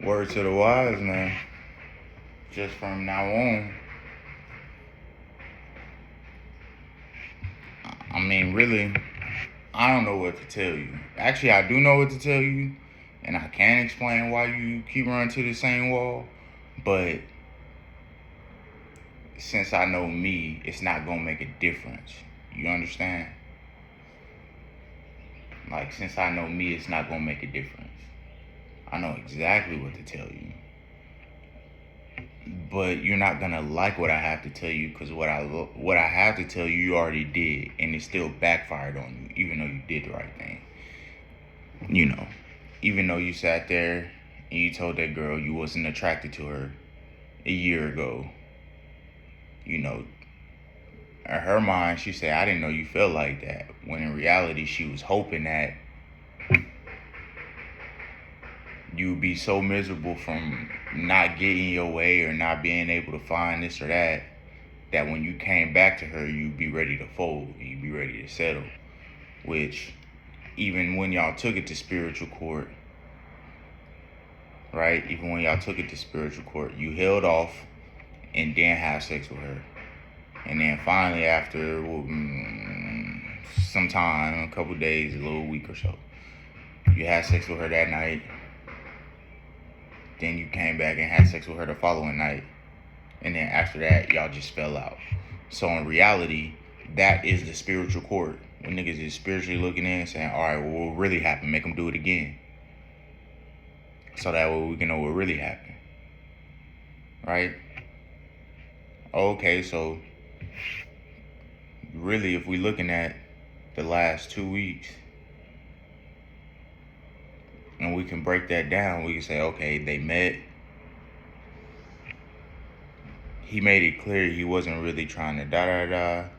Word to the wise, man. Just from now on, I mean, really, I don't know what to tell you. Actually, I do know what to tell you, and I can explain why you keep running to the same wall. But since I know me, it's not gonna make a difference. You understand? Like, since I know me, it's not gonna make a difference. I know exactly what to tell you. But you're not gonna like what I have to tell you, because what I have to tell you, you already did, and it still backfired on you, even though you did the right thing. You know, even though you sat there and you told that girl you wasn't attracted to her a year ago. You know, in her mind, she said, "I didn't know you felt like that." When in reality, she was hoping that you would be so miserable from not getting your way or not being able to find this or that, that when you came back to her, you'd be ready to fold, you'd be ready to settle. Which, even when y'all took it to spiritual court, right? Even when y'all took it to spiritual court, you held off and then had sex with her. And then finally, after some time, a couple days, a little week or so, you had sex with her that night. Then you came back and had sex with her the following night. And then after that, y'all just fell out. So in reality, that is the spiritual court. When niggas is spiritually looking in and saying, all right, well, what really happened? Make them do it again. So that way we can know what really happened. Right? Okay, so really, if we looking at the last 2 weeks, and we can break that down, we can say, okay, they met. He made it clear he wasn't really trying to da-da-da.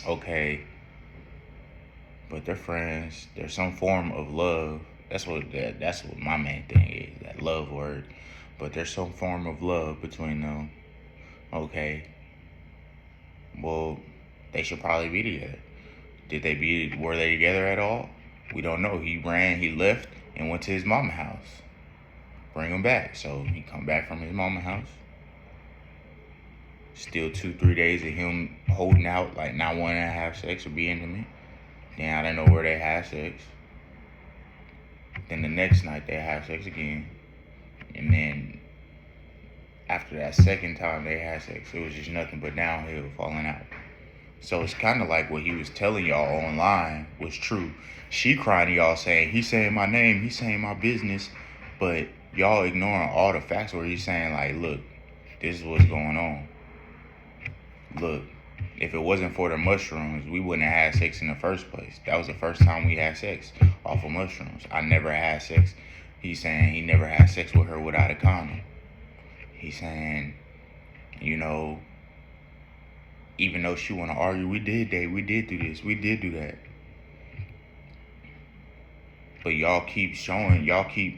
Okay, but they're friends. There's some form of love. That's what my main thing is, that love word. But there's some form of love between them. Okay. Well, they should probably be together. Were they together at all? We don't know. He left and went to his mama house. Bring him back. So he come back from his mama house. Still 2-3 days of him holding out, like not wanting to have sex or be intimate. Then I don't know where they had sex. Then the next night they have sex again. And then after that second time they had sex, it was just nothing but downhill, falling out. So it's kind of like what he was telling y'all online was true. She crying to y'all saying, he's saying my name, he's saying my business, but y'all ignoring all the facts where he's saying, like, look, this is what's going on. Look, if it wasn't for the mushrooms, we wouldn't have had sex in the first place. That was the first time we had sex off of mushrooms. I never had sex. He's saying he never had sex with her without a condom. He's saying, you know, even though she want to argue, we did date, we did do this, we did do that. But y'all keep showing, y'all keep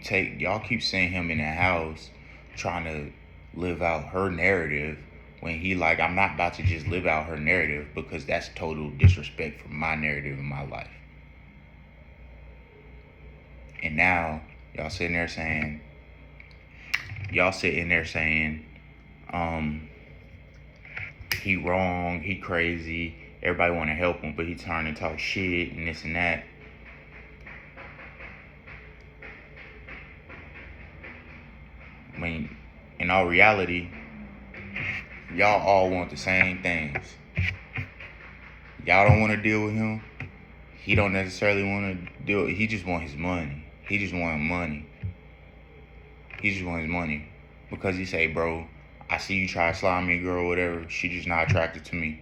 seeing him in the house trying to live out her narrative, when he like, I'm not about to just live out her narrative, because that's total disrespect for my narrative in my life. And now y'all sitting there saying, he wrong, he crazy, everybody want to help him, but he turn and talk shit and this and that. I mean, in all reality, y'all all want the same things. Y'all don't want to deal with him. He don't necessarily want to deal. He just want his money. He just want money. Because he say, bro, I see you try to slide me a girl or whatever. She just not attracted to me.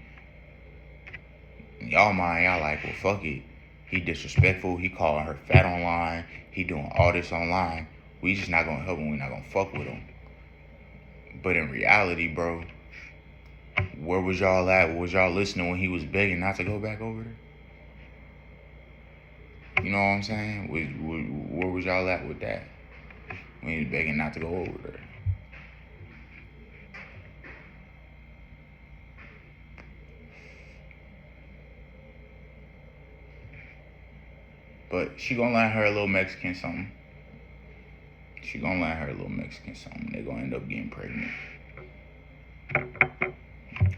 In y'all mind, y'all like, well, fuck it. He disrespectful. He calling her fat online. He doing all this online. We just not going to help him. We not going to fuck with him. But in reality, bro, where was y'all at? Was y'all listening when he was begging not to go back over there? You know what I'm saying? Where was y'all at with that? When he was begging not to go over there. But she gonna learn her a little Mexican something. She gonna land her little Mexican something. They gonna end up getting pregnant.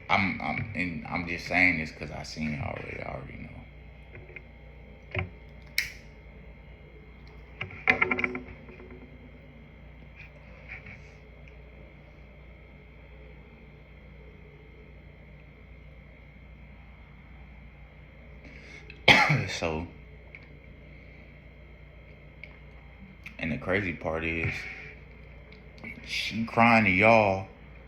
I'm just saying this because I seen it already. I already know. So, and the crazy part is, she crying to y'all.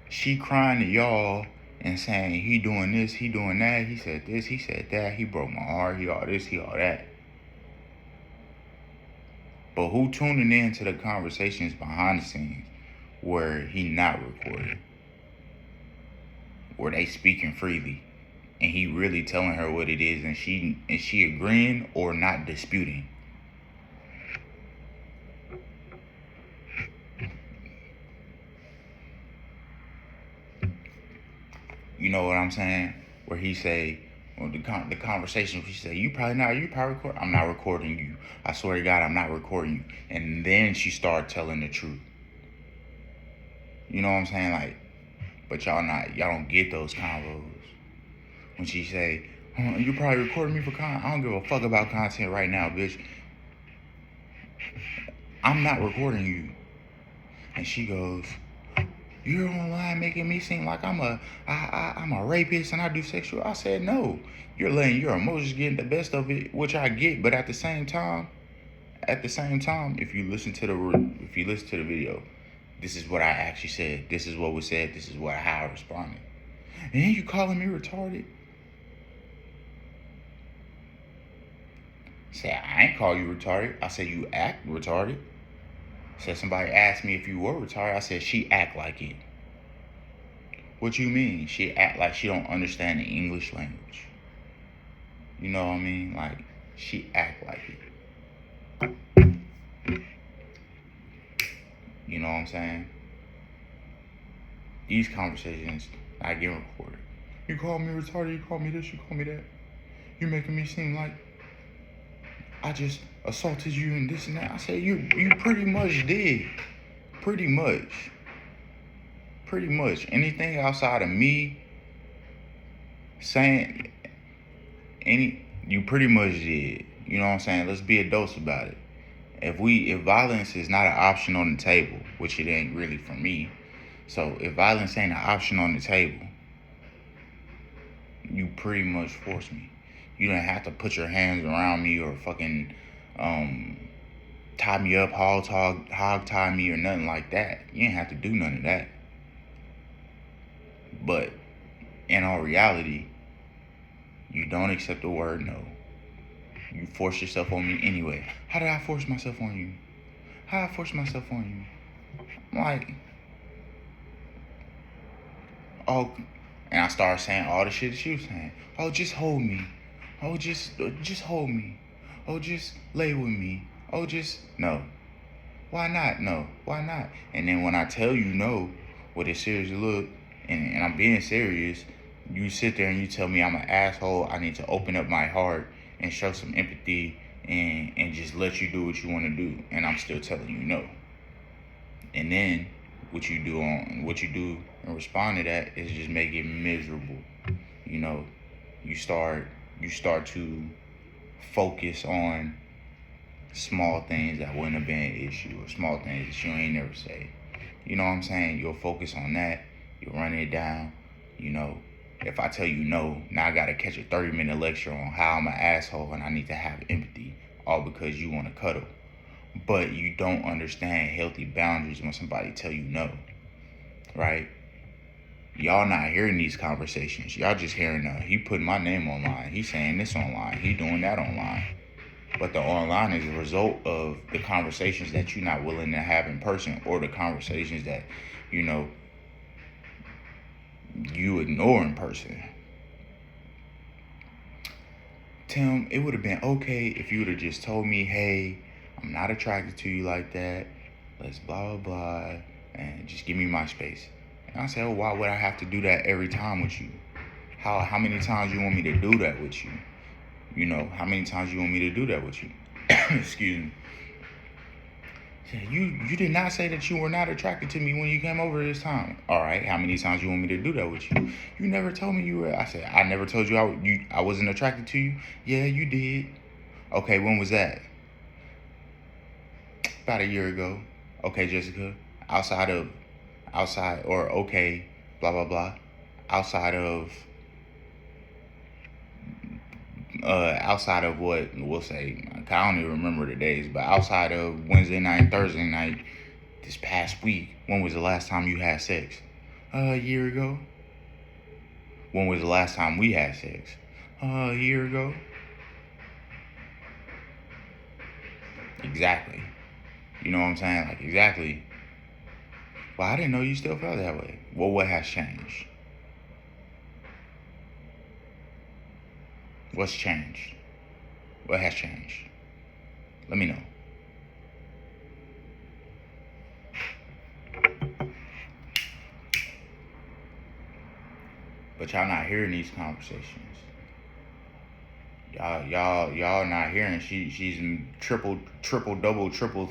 She crying to y'all and saying he doing this, he doing that, he said this, he said that, he broke my heart, he all this, he all that. But who tuning in to the conversations behind the scenes where he not recording? Where they speaking freely and he really telling her what it is and she agreeing or not disputing? You know what I'm saying? Where he say, well, the conversation, she say, you probably record. I'm not recording you. I swear to God, I'm not recording you. And then she start telling the truth. You know what I'm saying? Like, but y'all don't get those convos. When she say, you probably recording me for content. I don't give a fuck about content right now, bitch. I'm not recording you. And she goes, you're online making me seem like I'm a rapist and I do sexual. I said, no, you're letting your emotions get the best of it, which I get. But at the same time, if you listen to the video, this is what I actually said. This is what was said. This is how I responded. And then you calling me retarded? Say, I ain't call you retarded. I said you act retarded. Said somebody asked me if you were retarded. I said she act like it. What you mean? She act like she don't understand the English language. You know what I mean? Like, she act like it. You know what I'm saying? These conversations not getting recorded. You call me retarded, you call me this, you call me that. You making me seem like I just assaulted you and this and that. I said, you pretty much did. Pretty much. Anything outside of me saying you pretty much did. You know what I'm saying? Let's be adults about it. If violence is not an option on the table, which it ain't really for me. So if violence ain't an option on the table, you pretty much forced me. You didn't have to put your hands around me or fucking tie me up, hog tie me or nothing like that. You didn't have to do none of that. But in all reality, you don't accept the word no. You force yourself on me anyway. How did I force myself on you? I'm like, oh, and I started saying all the shit that she was saying. Oh, just hold me. Oh, just hold me. Oh, just lay with me. Oh, just, no. Why not? No. Why not? And then when I tell you no with a serious look, and I'm being serious, you sit there and you tell me I'm an asshole. I need to open up my heart and show some empathy and just let you do what you want to do. And I'm still telling you no. And then what you do and respond to that is just make it miserable. You know, you start to focus on small things that wouldn't have been an issue or small things that you ain't never say. You know what I'm saying? You'll focus on that. You'll run it down. You know, if I tell you no, now I got to catch a 30-minute lecture on how I'm an asshole and I need to have empathy, all because you want to cuddle. But you don't understand healthy boundaries when somebody tell you no, right? Y'all not hearing these conversations. Y'all just hearing, he putting my name online. He saying this online. He doing that online. But the online is a result of the conversations that you're not willing to have in person, or the conversations that, you know, you ignore in person. Tim, it would have been okay if you would have just told me, hey, I'm not attracted to you like that. Let's blah, blah, blah. And just give me my space. And I said, well, why would I have to do that every time with you? How many times you want me to do that with you? You know, how many times you want me to do that with you? Excuse me. You did not say that you were not attracted to me when you came over this time. All right, how many times you want me to do that with you? You never told me you were. I said, I never told you I wasn't attracted to you. Yeah, you did. Okay, when was that? About a year ago. Okay, Jessica. Outside, or okay, blah, blah, blah. Outside of, what we'll say, I don't even remember the days, but outside of Wednesday night, Thursday night, this past week, when was the last time you had sex? A year ago. When was the last time we had sex? A year ago. Exactly. You know what I'm saying? Like, exactly. Well, I didn't know you still felt that way. Well, what has changed? What's changed? What has changed? Let me know. But y'all not hearing these conversations. Y'all not hearing. She's triple, double, triple,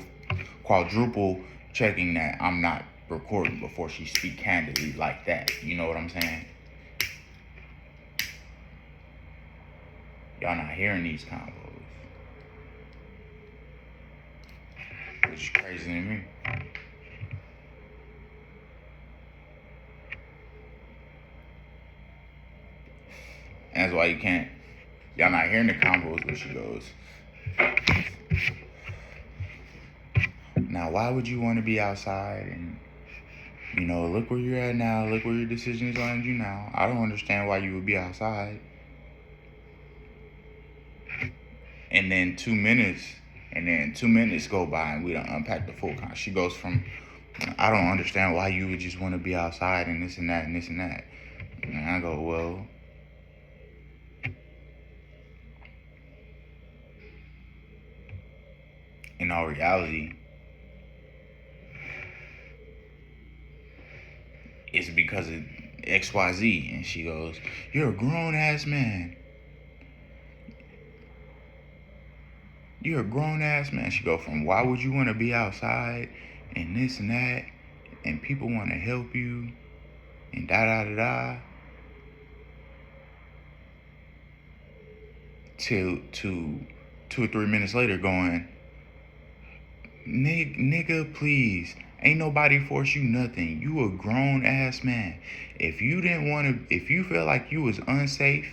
quadruple checking that I'm not recording before she speak candidly like that. You know what I'm saying? Y'all not hearing these combos, which is crazy to me. And that's why you can't. Y'all not hearing the combos where she goes, now why would you want to be outside and, look where you're at now, look where your decisions land you now. I don't understand why you would be outside. And then 2 minutes go by and we don't unpack the full con. She goes from, I don't understand why you would just want to be outside and this and that and this and that. And I go, well, in all reality, it's because of XYZ. And she goes, you're a grown ass man. You're a grown ass man. She go from, why would you want to be outside and this and that and people want to help you and da da da da, till 2 or 3 minutes later going, nigga, please, ain't nobody force you nothing. You a grown ass man. If you feel like you was unsafe,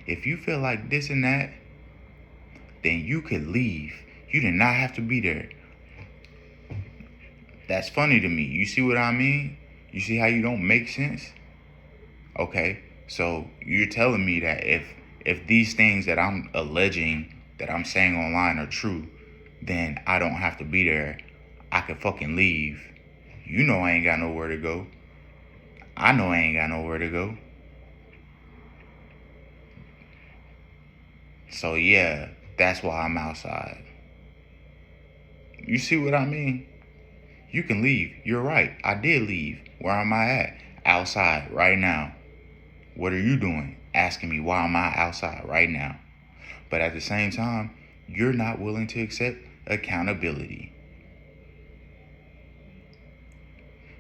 if you feel like this and that, then you could leave. You did not have to be there. That's funny to me. You see what I mean? You see how you don't make sense? Okay, so you're telling me that if these things that I'm alleging, that I'm saying online are true, then I don't have to be there. I could fucking leave. You know I ain't got nowhere to go. I know I ain't got nowhere to go. So yeah, that's why I'm outside. You see what I mean? You can leave. You're right. I did leave. Where am I at? Outside right now. What are you doing? Asking me why am I outside right now? But at the same time, you're not willing to accept accountability.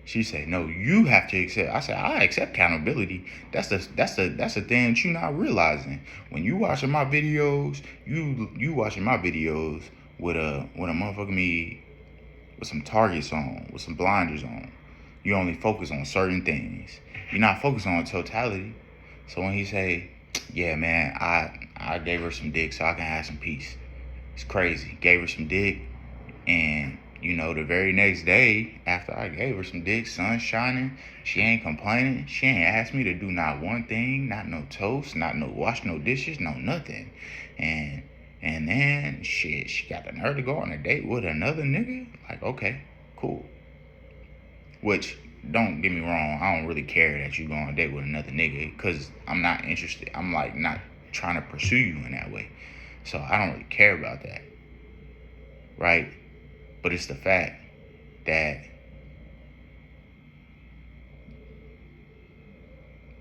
She said, no, you have to accept. I said, I accept accountability. That's the thing that you're not realizing. When you watching my videos, you watching my videos with a motherfucker me with some targets on, with some blinders on. You only focus on certain things. You're not focused on totality. So when he say, yeah, man, I gave her some dick so I can have some peace. It's crazy. Gave her some dick, and the very next day after I gave her some dick, sun shining, she ain't complaining. She ain't asked me to do not one thing, not no toast, not no wash no dishes, no nothing. And then shit, she got the nerve to go on a date with another nigga. Like, okay, cool. Which, don't get me wrong, I don't really care that you go on a date with another nigga, because I'm not interested. I'm like not trying to pursue you in that way. So I don't really care about that. Right? But it's the fact that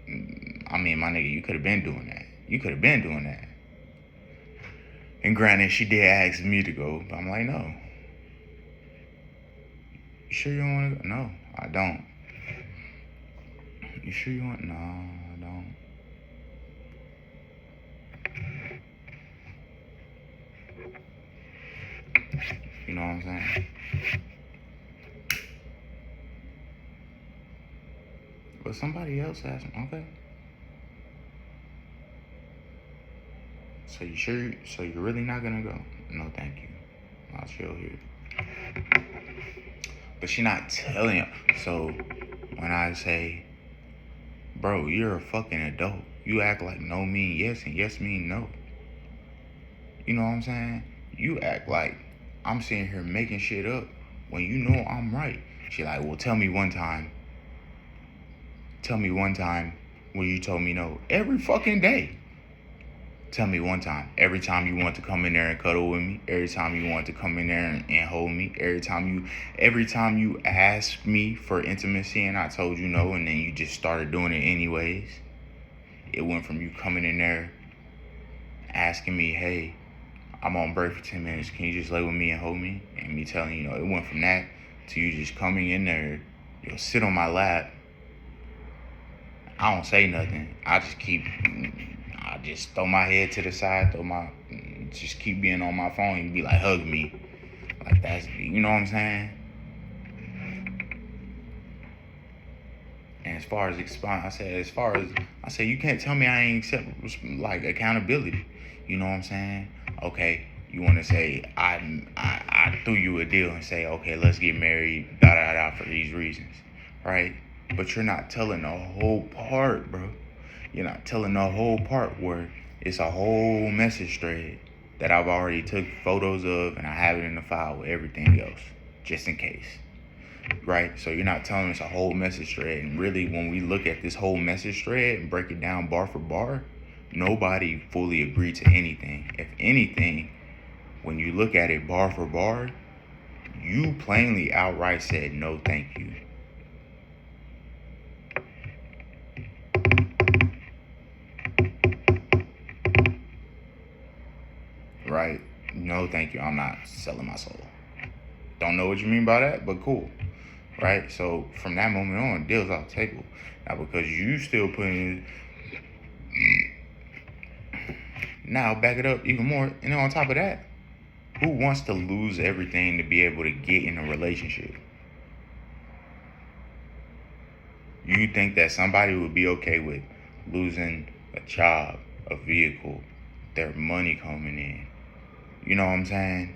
my nigga, you could have been doing that. And granted, she did ask me to go, but I'm like, no. sure you don't want to go? No, I don't. You sure you want? No, I don't. You know what I'm saying? But somebody else asked me, okay. So you sure? So you're really not gonna go? No, thank you. I'll chill here. But she not telling you. So when I say, bro, you're a fucking adult. You act like no mean yes and yes mean no. You know what I'm saying? You act like I'm sitting here making shit up when you know I'm right. She like, well, tell me one time. Tell me one time when you told me no. Every fucking day. Tell me one time. Every time you want to come in there and cuddle with me. Every time you want to come in there and hold me. Every time you asked me for intimacy and I told you no, and then you just started doing it anyways. It went from you coming in there asking me, hey, I'm on break for 10 minutes. Can you just lay with me and hold me? And me telling you, it went from that to you just coming in there. You'll sit on my lap. I don't say nothing. I just throw my head to the side, just keep being on my phone. You be like, hug me. Like that's, you know what I'm saying? And as far as I said, you can't tell me I ain't accept like accountability. You know what I'm saying? Okay, you want to say I threw you a deal and say, okay, let's get married, for these reasons, right? But you're not telling the whole part, bro. You're not telling the whole part where it's a whole message thread that I've already took photos of and I have it in the file with everything else, just in case. Right? So you're not telling us a whole message thread. And really, when we look at this whole message thread and break it down bar for bar, nobody fully agreed to anything. If anything, when you look at it bar for bar, you plainly outright said no thank you. Right? No thank you. I'm not selling my soul. Don't know what you mean by that, but cool. Right? So from that moment on, deal's off the table. Now because you still putting, now back it up even more, and on top of that, who wants to lose everything to be able to get in a relationship? You think that somebody would be okay with losing a job, a vehicle, their money coming in, you know what I'm saying?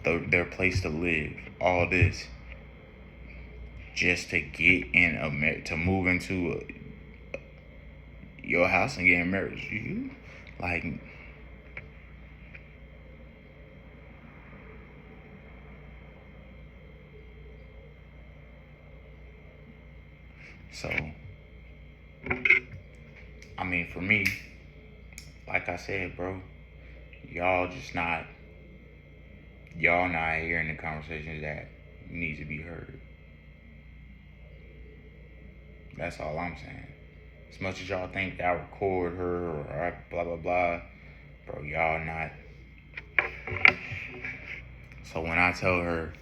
Their place to live, all this, just to get in to move into your house and get married? You like, so I mean, for me, like I said, bro, y'all not hearing the conversations that need to be heard. That's all I'm saying. As much as y'all think that I record her or blah blah blah, bro, y'all not. So when I tell her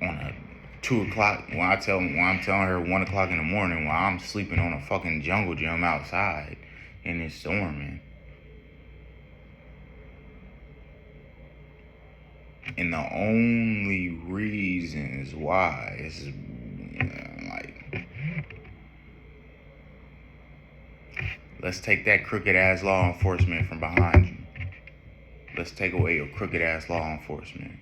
on a 2 o'clock, when I'm telling her 1 o'clock in the morning while I'm sleeping on a fucking jungle gym outside and it's storming, and the only reasons why is, like, let's take that crooked ass law enforcement from behind you. Let's take away your crooked ass law enforcement.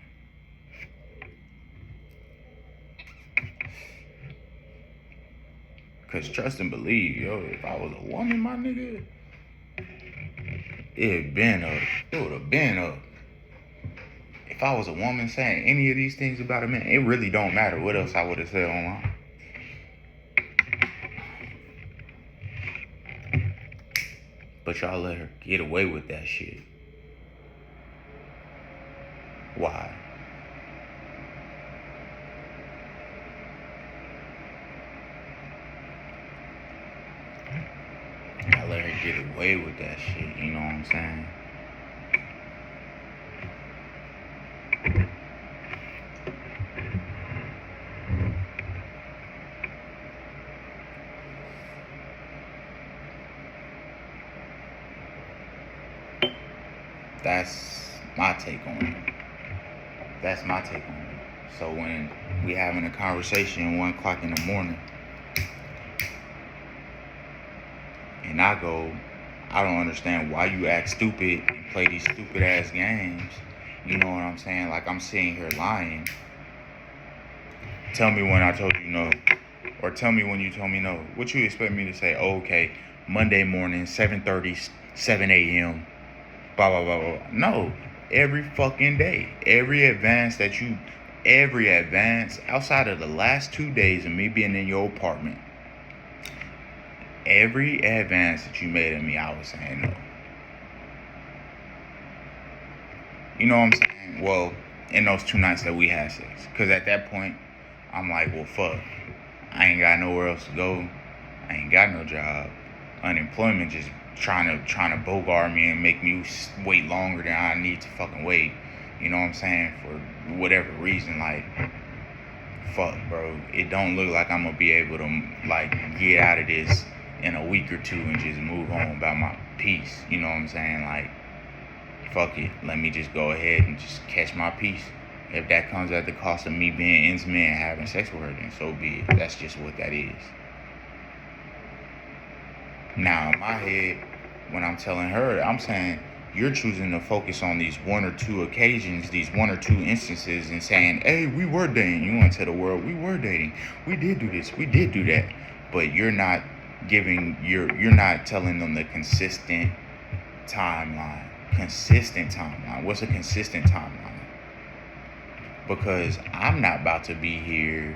Cause trust and believe, yo, if I was a woman, my nigga, it would have been up. If I was a woman saying any of these things about a man, it really don't matter what else I would have said online. But y'all let her get away with that shit. Why? I let her get away with that shit, you know what I'm saying? That's my take on it. That's my take on it. So when we having a conversation at 1 o'clock in the morning, and I go, I don't understand why you act stupid and play these stupid ass games. You know what I'm saying? Like, I'm sitting here lying. Tell me when I told you no. Or tell me when you told me no. What you expect me to say? Oh, okay, Monday morning, 7:30, 7 a.m., blah, blah, blah, blah. No. Every fucking day. Every advance outside of the last 2 days of me being in your apartment, every advance that you made of me, I was saying no. You know what I'm saying? Well, in those 2 nights that we had sex. Because at that point, I'm like, well, fuck. I ain't got nowhere else to go. I ain't got no job. Unemployment just trying to bogart me and make me wait longer than I need to fucking wait. You know what I'm saying? For whatever reason, like, fuck, bro. It don't look like I'm gonna be able to, like, get out of this in a week or two and just move on about my peace. You know what I'm saying? Like, fuck it. Let me just go ahead and just catch my peace. If that comes at the cost of me being intimate and having sex with her, then so be it. That's just what that is. Now, in my head, when I'm telling her, I'm saying, you're choosing to focus on these 1 or 2 occasions, these 1 or 2 instances, and saying, hey, we were dating. You want to tell the world, we were dating. We did do this. We did do that. But you're not you're not telling them the consistent timeline. Consistent timeline. What's a consistent timeline? Because I'm not about to be here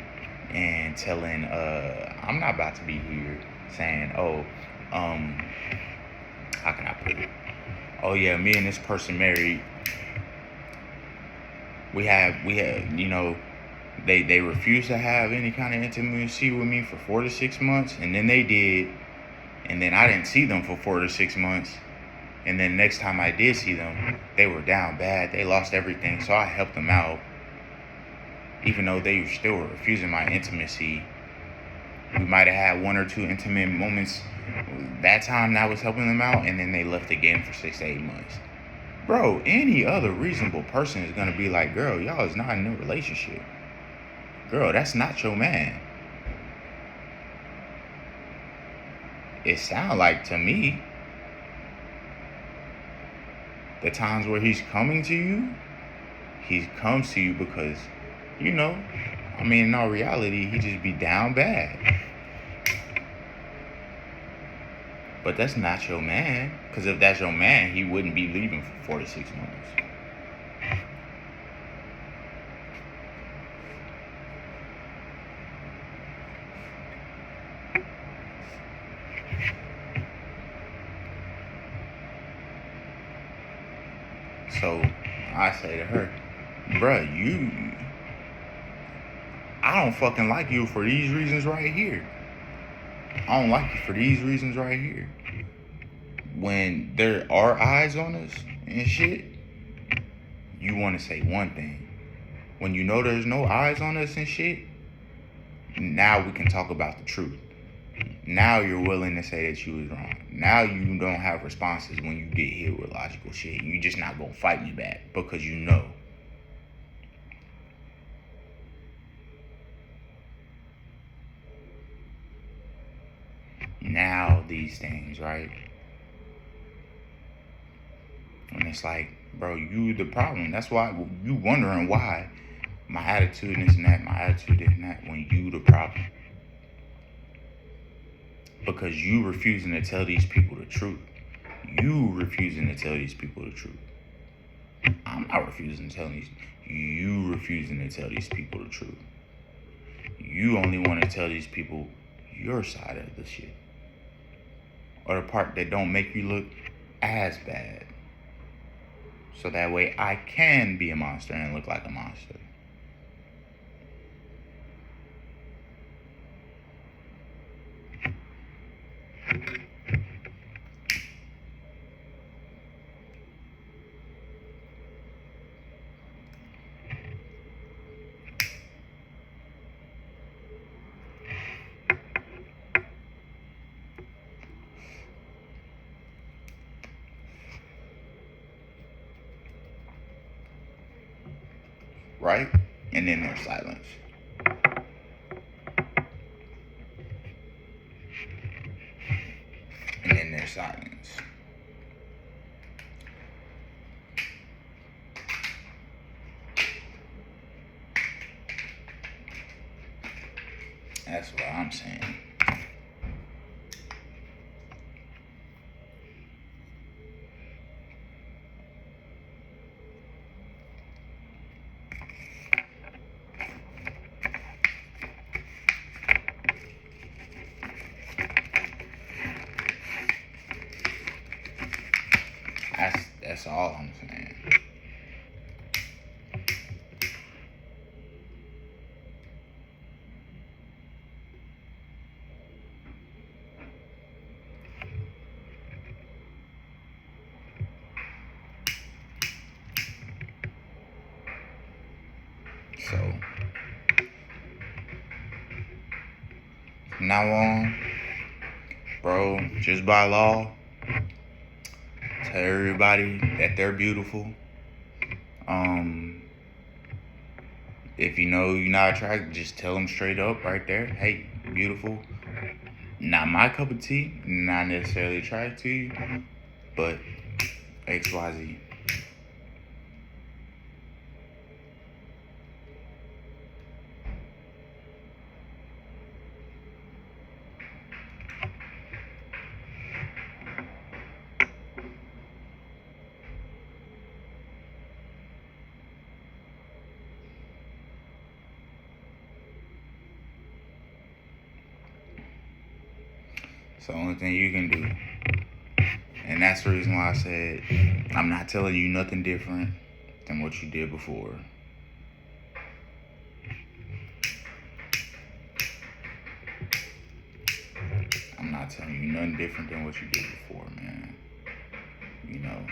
and telling, I'm not about to be here saying, oh, how can I put it? Oh yeah, me and this person married. We have, you know, they refused to have any kind of intimacy with me for 4 to 6 months, and then they did, and then I didn't see them for 4 to 6 months, and then next time I did see them, they were down bad. They lost everything, so I helped them out. Even though they still were refusing my intimacy, we might have had 1 or 2 intimate moments that time that I was helping them out, and then they left the game for 6 to 8 months. Bro, any other reasonable person is gonna be like, girl, y'all is not in a relationship. Girl, that's not your man. It sounds like to me, the times where he's coming to you, he comes to you because, you know, I mean, in all reality, he just be down bad. But that's not your man. Because if that's your man, he wouldn't be leaving for 4 to 6 months. So I say to her, bruh, I don't fucking like you for these reasons right here. I don't like you for these reasons right here. When there are eyes on us and shit, you want to say one thing. When you know there's no eyes on us and shit, now we can talk about the truth. Now you're willing to say that you was wrong. Now you don't have responses when you get hit with logical shit. You just not gonna fight me back because you know. Now these things, right? And it's like, bro, you the problem. That's why you wondering why my attitude is that, my attitude is that, when you the problem. Because you refusing to tell these people the truth. You refusing to tell these people the truth. I'm not refusing to tell these. You refusing to tell these people the truth. You only want to tell these people your side of the shit. Or the part that don't make you look as bad. So that way I can be a monster and look like a monster. right? And then there's silence. And then there's silence. That's what I'm saying. That's all I'm saying. So from now on, bro, just by law, tell everybody that they're beautiful. If you know you're not attracted, just tell them straight up right there. Hey, beautiful. Not my cup of tea. Not necessarily attracted to you, but XYZ. It's the only thing you can do. And that's the reason why I said I'm not telling you nothing different than what you did before. I'm not telling you nothing different than what you did before, man. You know.